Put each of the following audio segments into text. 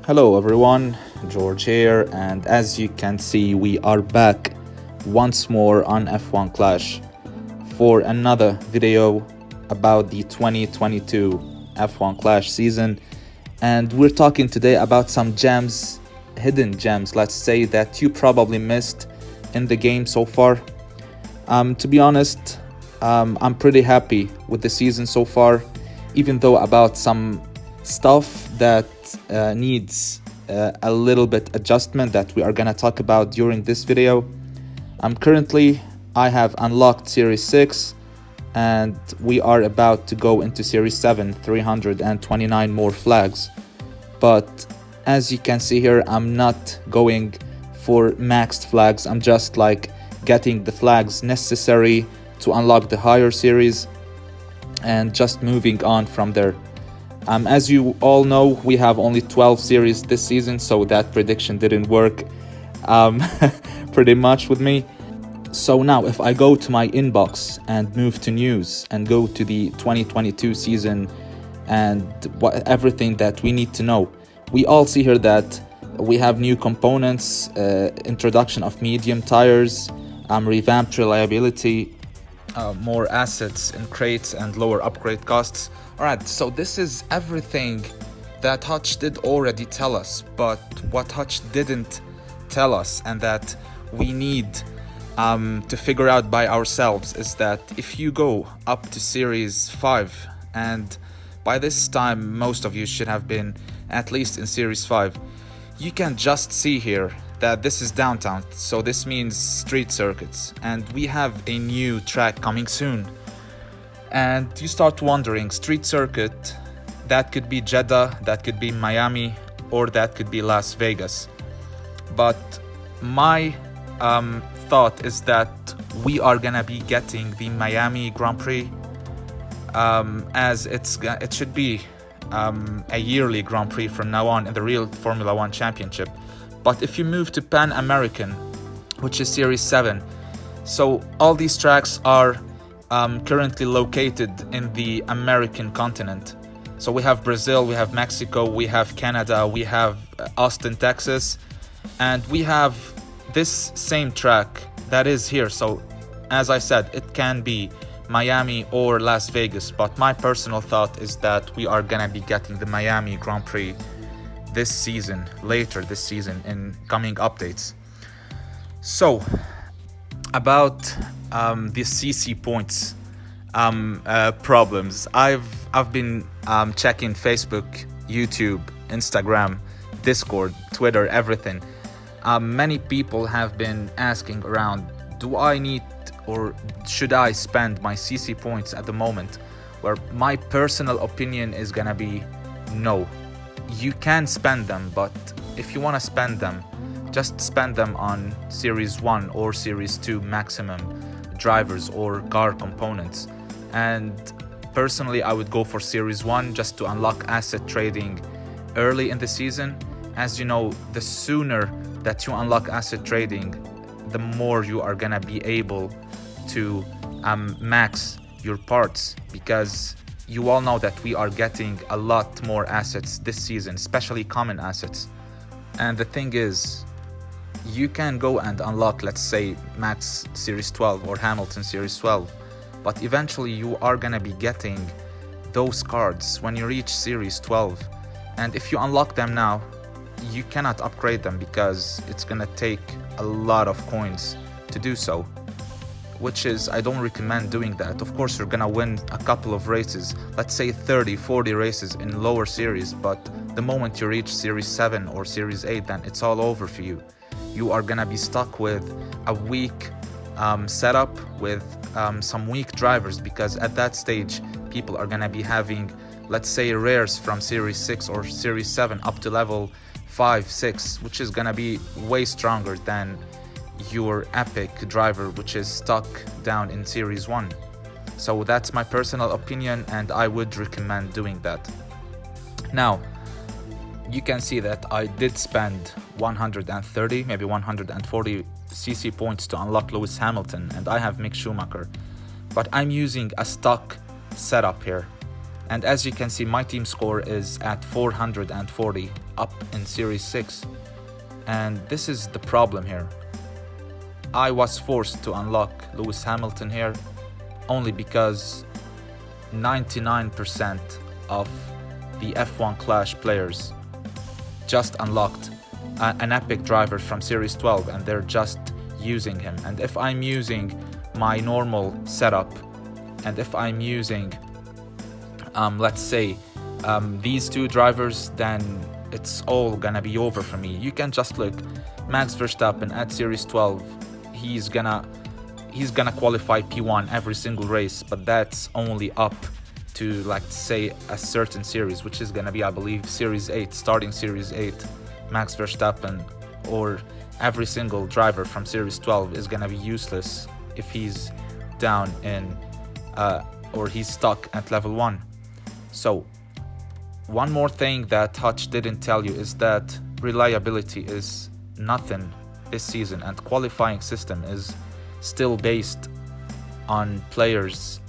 Hello everyone, George here, and as you can see, we are back once more on F1 Clash for another video about the 2022 F1 Clash season. And we're talking today about some gems, hidden gems, let's say, that you probably missed in the game so far. To be honest, I'm pretty happy with the season so far, even though about some stuff that needs a little bit adjustment that we are gonna talk about during this video. Currently I have unlocked Series 6 and we are about to go into Series 7, 329 more flags. But as you can see here, I'm not going for maxed flags. I'm just like getting the flags necessary to unlock the higher series and just moving on from there. As you all know, we have only 12 series this season, so that prediction didn't work pretty much with me. So now if I go to my inbox and move to news and go to the 2022 season and everything that we need to know, we all see here that we have new components, introduction of medium tires, revamped reliability, more assets in crates and lower upgrade costs. Alright, so this is everything that Hutch did already tell us, but what Hutch didn't tell us and that we need to figure out by ourselves is that if you go up to Series 5, and by this time most of you should have been at least in Series 5, you can just see here that this is downtown, so this means street circuits, and we have a new track coming soon. And you start wondering, street circuit, that could be Jeddah, that could be Miami, or that could be Las Vegas. But my thought is that we are gonna be getting the Miami Grand Prix, as it should be a yearly Grand Prix from now on in the real Formula 1 Championship. But if you move to Pan American, which is Series 7, so all these tracks are currently located in the American continent. So we have Brazil, we have Mexico, we have Canada, we have Austin, Texas, and we have this same track that is here. So as I said, it can be Miami or Las Vegas, but my personal thought is that we are gonna be getting the Miami Grand Prix this season, later this season, in coming updates. So about the CC points problems, I've been checking Facebook, YouTube, Instagram, Discord, Twitter, everything. Many people have been asking around, do I need or should I spend my CC points at the moment? Where my personal opinion is gonna be no. You can spend them, but if you want to spend them, just spend them on Series 1 or Series 2 maximum drivers or car components. And personally, I would go for Series 1 just to unlock asset trading early in the season. As you know, the sooner that you unlock asset trading, the more you are gonna be able to max your parts, because you all know that we are getting a lot more assets this season, especially common assets. And the thing is, you can go and unlock, let's say, Max Series 12 or Hamilton Series 12, but eventually you are gonna be getting those cards when you reach Series 12. And if you unlock them now, you cannot upgrade them because it's gonna take a lot of coins to do so, which is, I don't recommend doing that. Of course, you're gonna win a couple of races, let's say 30, 40 races in lower series, but the moment you reach Series 7 or Series 8, then it's all over for you. You are gonna be stuck with a weak setup, with some weak drivers, because at that stage, people are gonna be having, let's say, rares from Series 6 or Series 7 up to level 5, 6, which is gonna be way stronger than your epic driver, which is stuck down in Series 1. So that's my personal opinion, and I would recommend doing that. Now, you can see that I did spend 130, maybe 140 CC points to unlock Lewis Hamilton, and I have Mick Schumacher. But I'm using a stock setup here. And as you can see, my team score is at 440 up in Series 6. And this is the problem here. I was forced to unlock Lewis Hamilton here only because 99% of the F1 Clash players just unlocked an epic driver from Series 12 and they're just using him. And if I'm using my normal setup, and if I'm using let's say these two drivers, then it's all gonna be over for me. You can just look, Max Verstappen at Series 12, he's gonna qualify P1 every single race, but that's only up to, like, say a certain series, which is gonna be, I believe, Series 8, starting Series 8. Max Verstappen or every single driver from Series 12 is gonna be useless if he's down in or he's stuck at level 1. So one more thing that Hutch didn't tell you is that reliability is nothing this season, and qualifying system is still based on players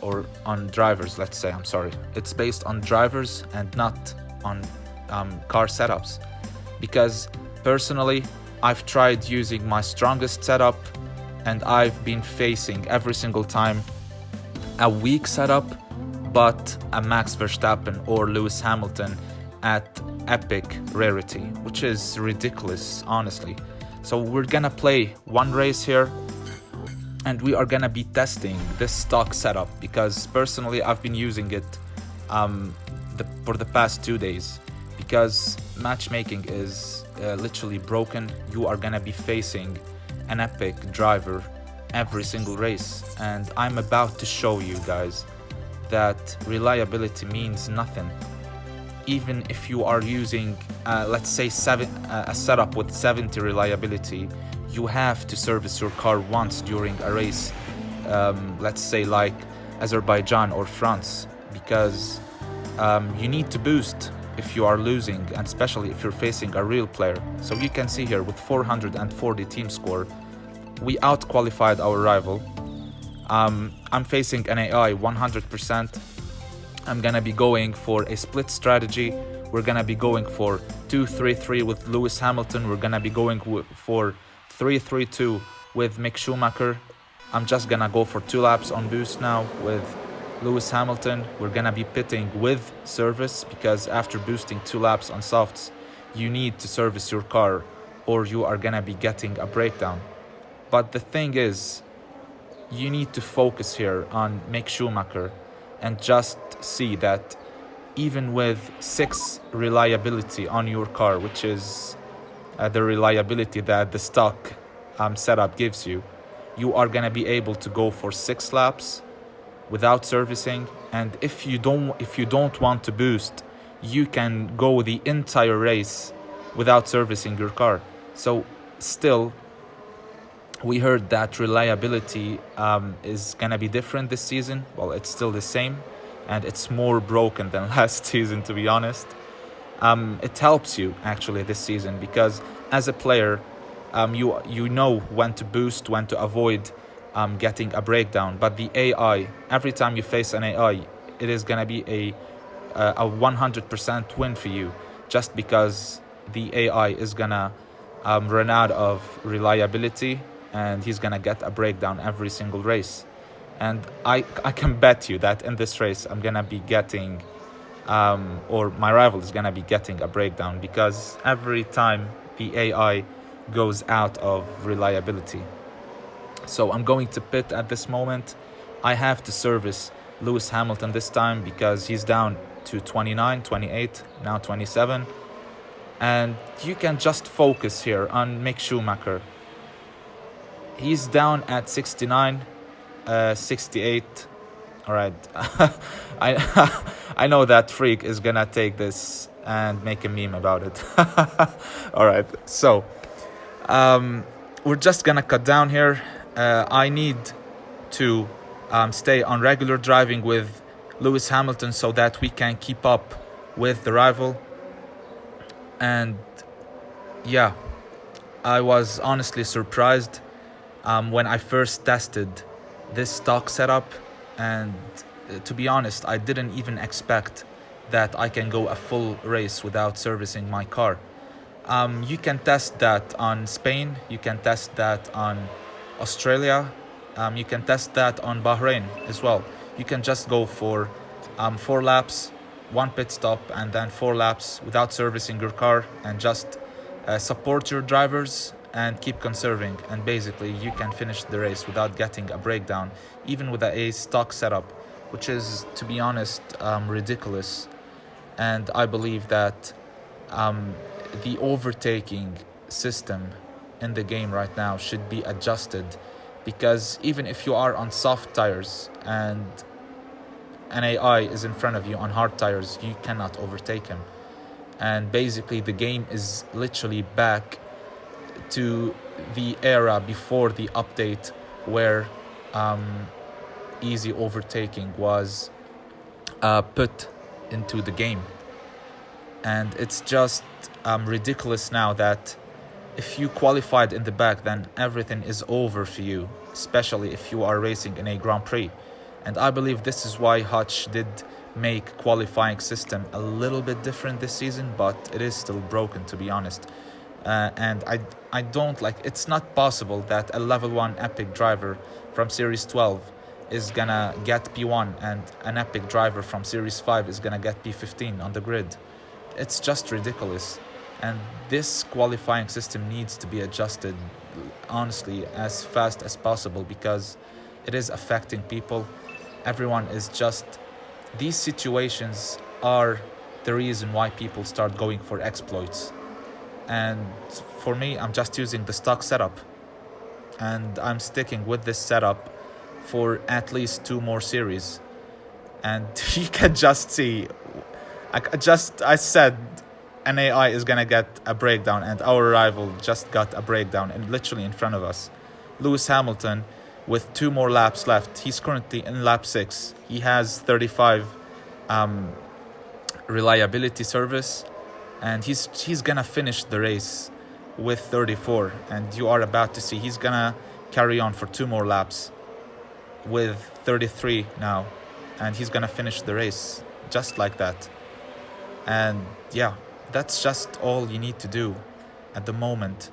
or on drivers. Let's say, I'm sorry, it's based on drivers and not on car setups, because personally I've tried using my strongest setup and I've been facing every single time a weak setup but a Max Verstappen or Lewis Hamilton at epic rarity, which is ridiculous, honestly. So we're gonna play one race here and we are gonna be testing this stock setup, because personally I've been using it for the past 2 days, because matchmaking is literally broken. You are gonna be facing an epic driver every single race, and I'm about to show you guys that reliability means nothing. Even if you are using let's say a setup with 70 reliability, you have to service your car once during a race, let's say like Azerbaijan or France, because you need to boost if you are losing, and especially if you're facing a real player. So you can see here with 440 team score, we out-qualified our rival. I'm facing an AI 100%. I'm gonna be going for a split strategy. We're gonna be going for 2-3-3 with Lewis Hamilton. We're gonna be going for 3-3-2 with Mick Schumacher. I'm just gonna go for 2 laps on boost now with Lewis Hamilton. We're gonna be pitting with service, because after boosting 2 laps on softs, you need to service your car or you are gonna be getting a breakdown. But the thing is, you need to focus here on Mick Schumacher and just see that even with 6 reliability on your car, which is the reliability that the stock setup gives you, you are gonna be able to go for 6 laps without servicing. And if you don't want to boost, you can go the entire race without servicing your car. So still, we heard that reliability is gonna be different this season. Well, it's still the same, and it's more broken than last season, to be honest. It helps you actually this season, because as a player, you know when to boost, when to avoid getting a breakdown. But the AI, every time you face an AI, it is gonna be a 100% win for you, just because the AI is gonna run out of reliability and he's gonna get a breakdown every single race. And I can bet you that in this race I'm gonna be getting or my rival is gonna be getting a breakdown, because every time the AI goes out of reliability. So I'm going to pit at this moment. I have to service Lewis Hamilton this time because he's down to 29, 28, now 27. And you can just focus here on Mick Schumacher. He's down at 69, 68. All right. I know that Freak is gonna take this and make a meme about it. All right. So we're just gonna cut down here. I need to stay on regular driving with Lewis Hamilton so that we can keep up with the rival. And yeah, I was honestly surprised when I first tested this stock setup, and to be honest, I didn't even expect that I can go a full race without servicing my car. You can test that on Spain, you can test that on Australia, you can test that on Bahrain as well. You can just go for 4 laps, 1 pit stop, and then 4 laps without servicing your car, and just support your drivers and keep conserving, and basically you can finish the race without getting a breakdown, even with a stock setup, which is, to be honest, ridiculous. And I believe that the overtaking system in the game right now should be adjusted, because even if you are on soft tires and an AI is in front of you on hard tires, you cannot overtake him. And basically the game is literally back to the era before the update, where easy overtaking was put into the game. And it's just ridiculous now that if you qualified in the back, then everything is over for you, especially if you are racing in a Grand Prix. And I believe this is why Hutch did make qualifying system a little bit different this season, but it is still broken, to be honest. And I don't like, it's not possible that a level 1 epic driver from Series 12 is gonna get P1 and an epic driver from Series 5 is gonna get P15 on the grid. It's just ridiculous. And this qualifying system needs to be adjusted, honestly, as fast as possible, because it is affecting people. Everyone is just, these situations are the reason why people start going for exploits. And for me, I'm just using the stock setup, and I'm sticking with this setup for at least 2 more series. And you can just see, I said an AI is gonna get a breakdown, and our rival just got a breakdown, and literally in front of us. Lewis Hamilton, with 2 more laps left, he's currently in lap 6. He has 35 reliability service, and he's gonna finish the race with 34. And you are about to see he's gonna carry on for 2 more laps with 33 now, and he's gonna finish the race just like that. And yeah, that's just all you need to do at the moment.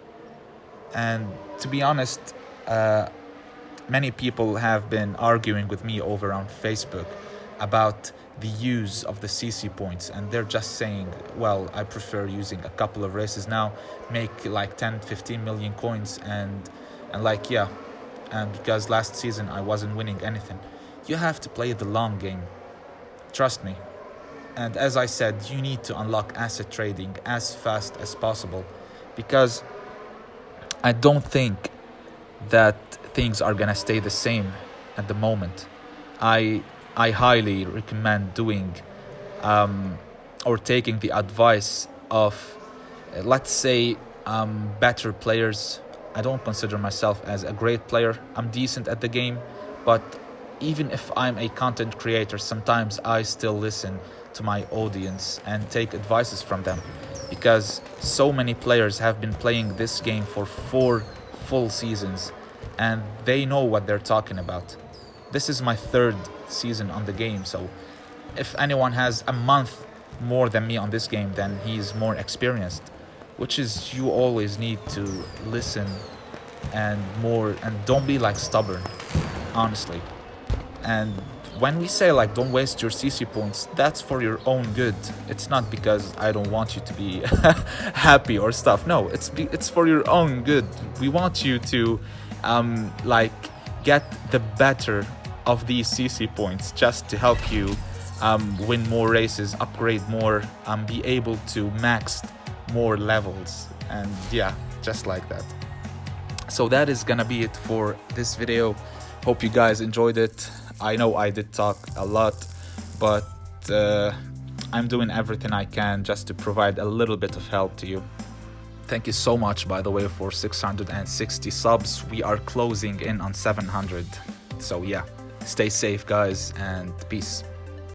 And to be honest, many people have been arguing with me over on Facebook about the use of the CC points, and they're just saying, well, I prefer using a couple of races now, make like 10-15 million coins, and like, yeah, and because last season I wasn't winning anything. You have to play the long game, trust me. And as I said, you need to unlock asset trading as fast as possible, because I don't think that things are gonna stay the same at the moment. I highly recommend doing or taking the advice of, let's say, better players. I don't consider myself as a great player. I'm decent at the game, but even if I'm a content creator, sometimes I still listen to my audience and take advices from them, because so many players have been playing this game for 4 full seasons, and they know what they're talking about. This is my 3rd season on the game, so if anyone has a month more than me on this game, then he's more experienced, which is, you always need to listen and don't be like stubborn, honestly. And when we say like don't waste your CC points, that's for your own good. It's not because I don't want you to be happy or stuff. No, it's for your own good. We want you to like get the better of these CC points, just to help you win more races, upgrade more, be able to max more levels, and yeah, just like that. So that is gonna be it for this video. Hope you guys enjoyed it. I know I did talk a lot, but I'm doing everything I can just to provide a little bit of help to you. Thank you so much, by the way, for 660 subs. We are closing in on 700. So yeah, stay safe, guys, and peace.